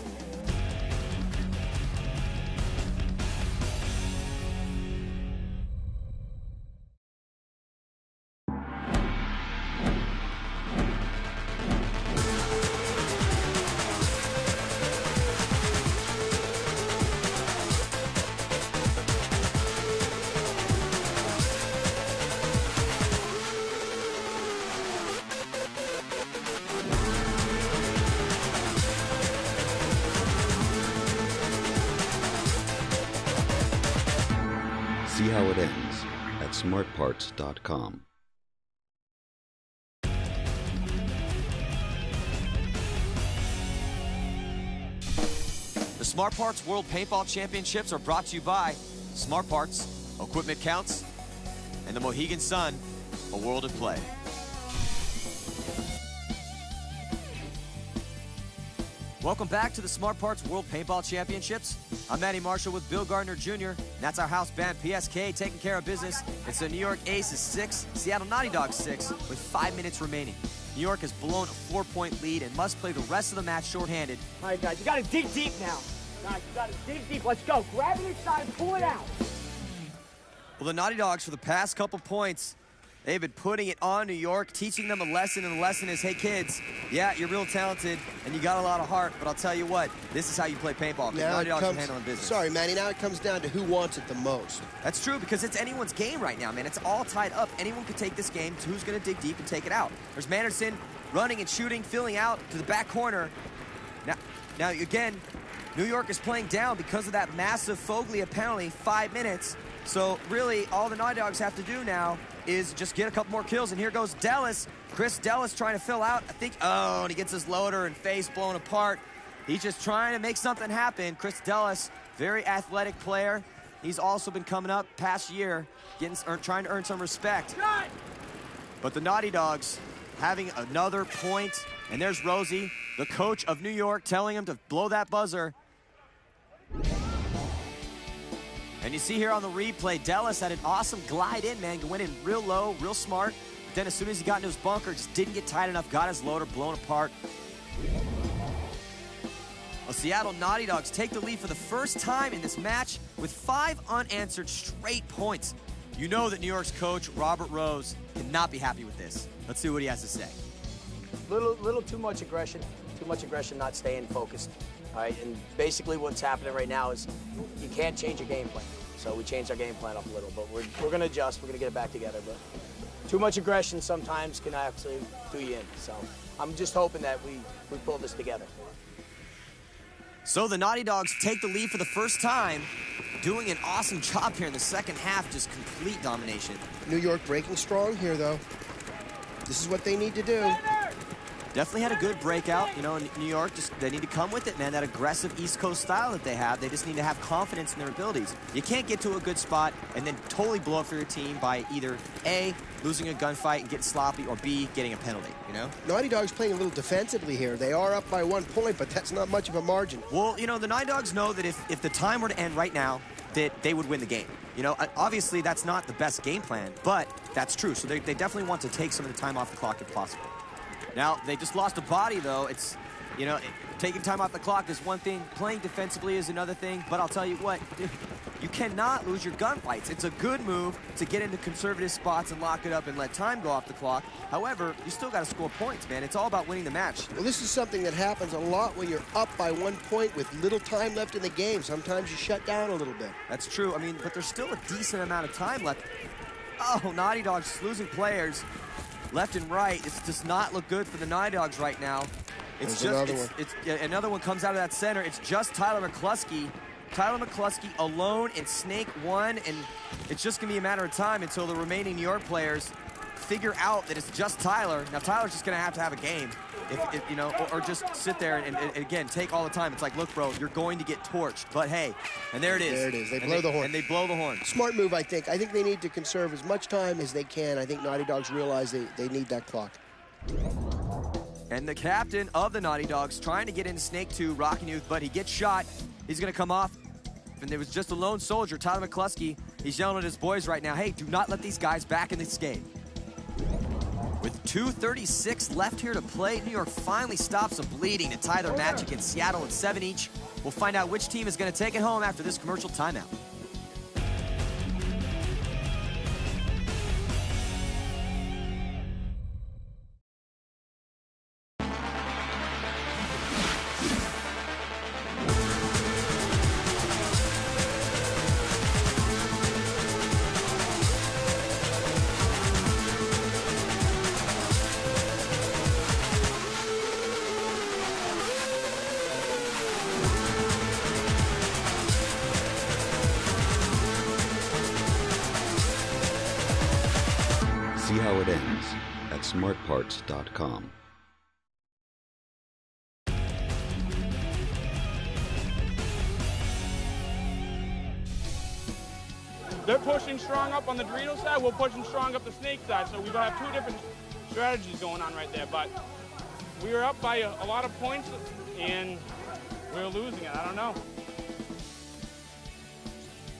Speaker 7: See how it ends at smartparts.com.
Speaker 5: The Smart Parts World Paintball Championships are brought to you by Smart Parts, Equipment Counts, and the Mohegan Sun, a world of play. Welcome back to the Smart Parts World Paintball Championships. I'm Matty Marshall with Bill Gardner Jr. And that's our house band, PSK, taking care of business. It's the New York Aces 6, Seattle Naughty Dogs 6, with 5 minutes remaining. New York has blown a 4-point lead and must play the rest of the match shorthanded.
Speaker 9: All right, guys, you got to dig deep now. Guys, you got to dig deep. Let's go. Grab it inside and pull it out.
Speaker 5: Well, the Naughty Dogs, for the past couple points, they've been putting it on New York, teaching them a lesson, and the lesson is, hey, kids, yeah, you're real talented, and you got a lot of heart, but I'll tell you what, this is how you play paintball, because Naughty Dogs are handling business.
Speaker 4: Sorry, Manny, now it comes down to who wants it the most.
Speaker 5: That's true, because it's anyone's game right now, man. It's all tied up. Anyone could take this game. It's who's going to dig deep and take it out. There's Manderson running and shooting, filling out to the back corner. Now again, New York is playing down because of that massive Foglia penalty, 5 minutes. So really, all the Naughty Dogs have to do now is just get a couple more kills. And here goes Dellis. Chris Dellis trying to fill out. I think, and he gets his loader and face blown apart. He's just trying to make something happen. Chris Dellis, very athletic player. He's also been coming up past year, trying to earn some respect. But the Naughty Dogs having another point. And there's Rosie, the coach of New York, telling him to blow that buzzer. And you see here on the replay, Dellis had an awesome glide in, man. Went in real low, real smart. But then as soon as he got into his bunker, just didn't get tight enough, got his loader blown apart. Well, Seattle Naughty Dogs take the lead for the first time in this match with 5 unanswered straight points. You know that New York's coach, Robert Rose, cannot be happy with this. Let's see what he has to say.
Speaker 13: Little too much aggression, not staying focused. All right, and basically what's happening right now is you can't change your game plan. So we changed our game plan up a little, but we're going to adjust. We're going to get it back together. But too much aggression sometimes can actually do you in. So I'm just hoping that we pull this together.
Speaker 5: So the Naughty Dogs take the lead for the first time, doing an awesome job here in the second half, just complete domination.
Speaker 4: New York breaking strong here, though. This is what they need to do.
Speaker 5: Definitely had a good breakout, you know, in New York. They need to come with it, man. That aggressive East Coast style that they have. They just need to have confidence in their abilities. You can't get to a good spot and then totally blow up for your team by either A, losing a gunfight and getting sloppy, or B, getting a penalty, you know?
Speaker 4: Naughty Dogs playing a little defensively here. They are up by 1 point, but that's not much of a margin.
Speaker 5: Well, you know, the Naughty Dogs know that if the time were to end right now, that they would win the game. You know, obviously that's not the best game plan, but that's true. So they definitely want to take some of the time off the clock if possible. Now, they just lost a body, though. It's, you know, taking time off the clock is one thing. Playing defensively is another thing. But I'll tell you what, dude, you cannot lose your gunfights. It's a good move to get into conservative spots and lock it up and let time go off the clock. However, you still got to score points, man. It's all about winning the match.
Speaker 4: Well, this is something that happens a lot when you're up by 1 point with little time left in the game. Sometimes you shut down a little bit.
Speaker 5: That's true. I mean, but there's still a decent amount of time left. Oh, Naughty Dogs losing players left and right. It does not look good for the Naughty Dogs right now. It's another one comes out of that center. It's just Tyler McCluskey. Tyler McCluskey alone in Snake 1, and it's just gonna be a matter of time until the remaining New York players figure out that it's just Tyler. Now Tyler's just gonna have to have a game, if you know, or just sit there and again take all the time. It's like, look, bro, you're going to get torched, but hey, and there it is.
Speaker 4: There it is. They blow the horn.
Speaker 5: And they blow the horn.
Speaker 4: Smart move, I think. I think they need to conserve as much time as they can. I think Naughty Dogs realize they need that clock.
Speaker 5: And the captain of the Naughty Dogs trying to get into Snake 2, Rockin' Youth, but he gets shot. He's gonna come off. And there was just a lone soldier, Tyler McCluskey. He's yelling at his boys right now, hey, do not let these guys back in this game. With 2:36 left here to play, New York finally stops the bleeding to tie their match against Seattle at 7 each. We'll find out which team is going to take it home after this commercial timeout.
Speaker 7: See how it ends at smartparts.com.
Speaker 14: They're pushing strong up on the Dorito side, we're pushing strong up the Snake side, so we have two different strategies going on right there, but we were up by a lot of points, and we're losing it. I don't know.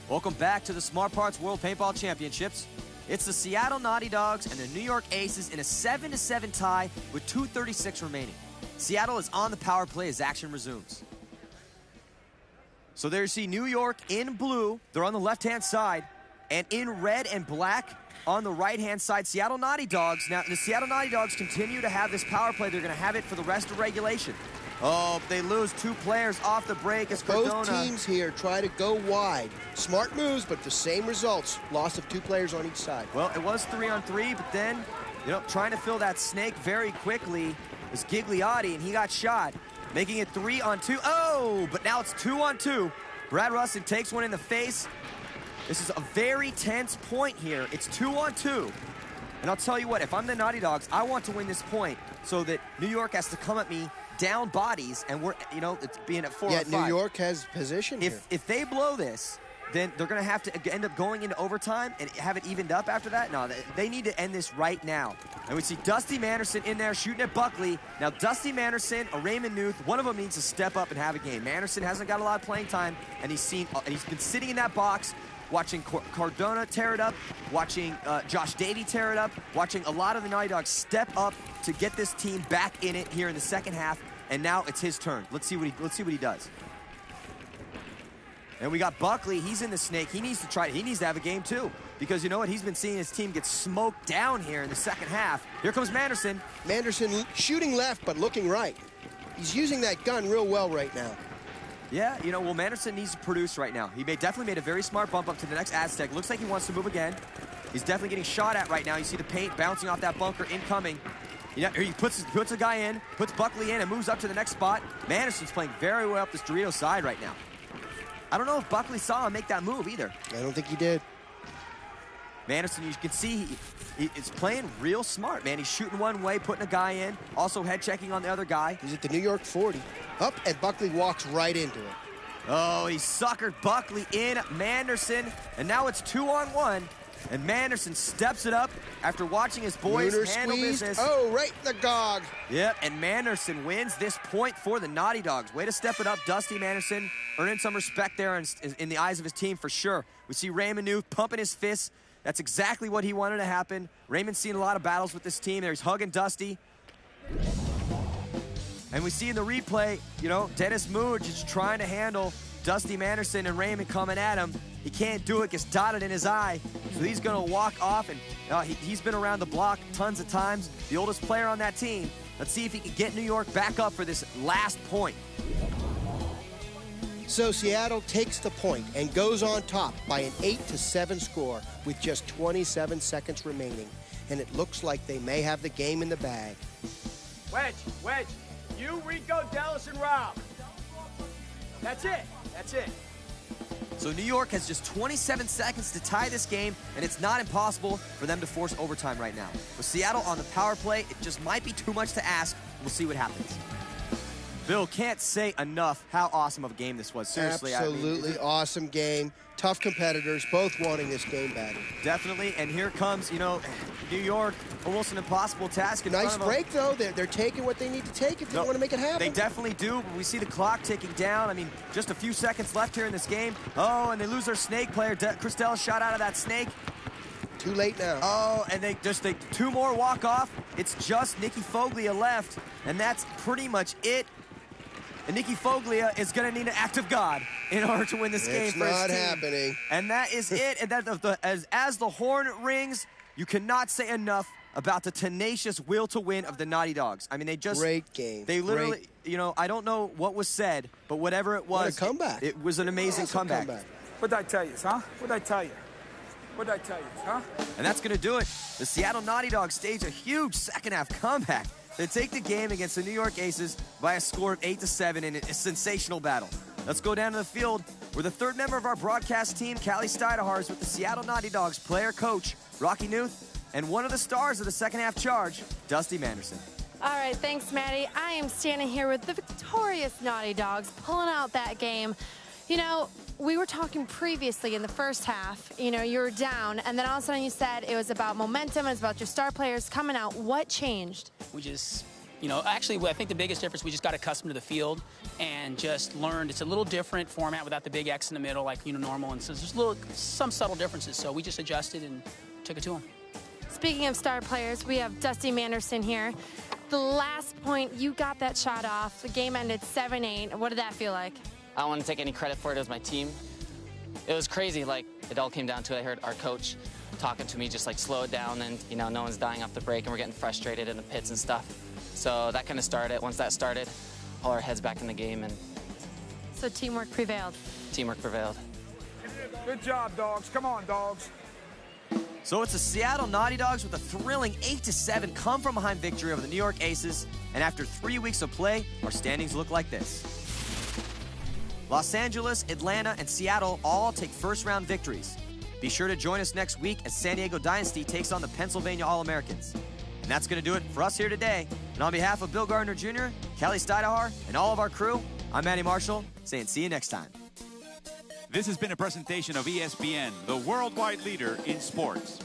Speaker 5: Welcome back to the Smart Parts World Paintball Championships. It's the Seattle Naughty Dogs and the New York Aces in a 7-7 tie with 2:36 remaining. Seattle is on the power play as action resumes. So there you see New York in blue. They're on the left-hand side. And in red and black on the right-hand side, Seattle Naughty Dogs. Now, the Seattle Naughty Dogs continue to have this power play. They're going to have it for the rest of regulation. Oh, they lose 2 players off the break as
Speaker 4: Both teams here try to go wide. Smart moves, but the same results. Loss of 2 players on each side.
Speaker 5: Well, it was 3-on-3, but then, you know, trying to fill that snake very quickly was Gigliotti, and he got shot, making it 3-on-2. Oh, Oh, but now it's 2-on-2. Brad Russin takes one in the face. This is a very tense point here. It's 2-on-2. And I'll tell you what, if I'm the Naughty Dogs, I want to win this point so that New York has to come at me down bodies, and we're, it's being at 4-on-5.
Speaker 4: Yeah, New York has position here.
Speaker 5: If they blow this, then they're going to have to end up going into overtime and have it evened up after that. No, they need to end this right now. And we see Dusty Manderson in there shooting at Buckley. Now, Dusty Manderson or Raymond Newth, one of them needs to step up and have a game. Manderson hasn't got a lot of playing time, and he's been sitting in that box watching Cardona tear it up, watching Josh Davey tear it up, watching a lot of the Naughty Dogs step up to get this team back in it here in the second half. And now it's his turn. Let's see what he does. And we got Buckley. He's in the snake. He needs to have a game too, because you know what? He's been seeing his team get smoked down here in the second half. Here comes Manderson.
Speaker 4: Manderson shooting left, but looking right. He's using that gun real well right now.
Speaker 5: Yeah, well, Manderson needs to produce right now. He definitely made a very smart bump up to the next Aztec. Looks like he wants to move again. He's definitely getting shot at right now. You see the paint bouncing off that bunker incoming. He puts a guy in, puts Buckley in, and moves up to the next spot. Manderson's playing very well up this Dorito side right now. I don't know if Buckley saw him make that move either.
Speaker 4: I don't think he did.
Speaker 5: Manderson, you can see he is playing real smart, man. He's shooting one way, putting a guy in, also head checking on the other guy.
Speaker 4: He's at the New York 40. Up, and Buckley walks right into it.
Speaker 5: Oh, he suckered Buckley in Manderson, and now it's 2-on-1. And Manderson steps it up after watching his boys handle business.
Speaker 4: Oh, right in the gog.
Speaker 5: Yep, and Manderson wins this point for the Naughty Dogs. Way to step it up, Dusty Manderson, earning some respect there in the eyes of his team for sure. We see Raymond Newth pumping his fists. That's exactly what he wanted to happen. Raymond's seen a lot of battles with this team. There he's hugging Dusty. And we see in the replay, Dennis Mooj is trying to handle Dusty Manderson and Raymond coming at him. He can't do it, gets dotted in his eye. So he's going to walk off, and he's been around the block tons of times. The oldest player on that team. Let's see if he can get New York back up for this last point.
Speaker 4: So Seattle takes the point and goes on top by an 8-7 score with just 27 seconds remaining. And it looks like they may have the game in the bag.
Speaker 13: Wedge. You, Rico, Dallas, and Rob. That's it.
Speaker 5: So New York has just 27 seconds to tie this game, and it's not impossible for them to force overtime right now. With Seattle on the power play, it just might be too much to ask. We'll see what happens. Bill, can't say enough how awesome of a game this was. Seriously.
Speaker 4: Absolutely awesome game. Tough competitors, both wanting this game badly.
Speaker 5: Definitely, and here comes, New York, almost an impossible task.
Speaker 4: Nice break, though. They're taking what they need to take if they want to make it happen.
Speaker 5: They definitely do, but we see the clock ticking down. Just a few seconds left here in this game. Oh, and they lose their snake player. Christelle shot out of that snake.
Speaker 4: Too late now.
Speaker 5: Oh, and they two more walk off. It's just Nikki Foglia left, and that's pretty much it. And Nikki Foglia is going to need an act of God in order to win this game for his team.
Speaker 4: It's not happening.
Speaker 5: And that is it. And as the horn rings, you cannot say enough about the tenacious will to win of the Naughty Dogs. They just...
Speaker 4: Great game.
Speaker 5: They literally, I don't know what was said, but whatever it was...
Speaker 4: What a comeback.
Speaker 5: It was an amazing comeback.
Speaker 15: What'd I tell you, huh? What'd I tell you?
Speaker 5: And that's going to do it. The Seattle Naughty Dogs stage a huge second-half comeback. They take the game against the New York Aces by a score of 8-7 in a sensational battle. Let's go down to the field where the third member of our broadcast team, Callie Steinahar, is with the Seattle Naughty Dogs player-coach, Rocky Newth, and one of the stars of the second-half charge, Dusty Manderson.
Speaker 16: All right, thanks, Maddie. I am standing here with the victorious Naughty Dogs, pulling out that game. We were talking previously in the first half, you were down, and then all of a sudden you said it was about momentum, it's about your star players coming out. What changed?
Speaker 17: We just, actually, I think the biggest difference, we just got accustomed to the field and just learned it's a little different format without the big X in the middle like, normal, and so there's some subtle differences, so we just adjusted and took it to them.
Speaker 16: Speaking of star players, we have Dusty Manderson here. The last point, you got that shot off. The game ended 7-8. What did that feel like?
Speaker 18: I don't want to take any credit for it. It was my team. It was crazy. It all came down to it. I heard our coach talking to me, just slow it down, and no one's dying off the break, and we're getting frustrated in the pits and stuff. So that kind of started. Once that started, all our heads back in the game, and
Speaker 16: so teamwork prevailed.
Speaker 18: Teamwork prevailed.
Speaker 15: Good job, dogs. Come on, dogs.
Speaker 5: So it's the Seattle Naughty Dogs with a thrilling 8-7 come-from-behind victory over the New York Aces. And after 3 weeks of play, our standings look like this. Los Angeles, Atlanta, and Seattle all take first-round victories. Be sure to join us next week as San Diego Dynasty takes on the Pennsylvania All-Americans. And that's going to do it for us here today. And on behalf of Bill Gardner Jr., Kelly Steinhauer, and all of our crew, I'm Manny Marshall, saying see you next time.
Speaker 19: This has been a presentation of ESPN, the worldwide leader in sports.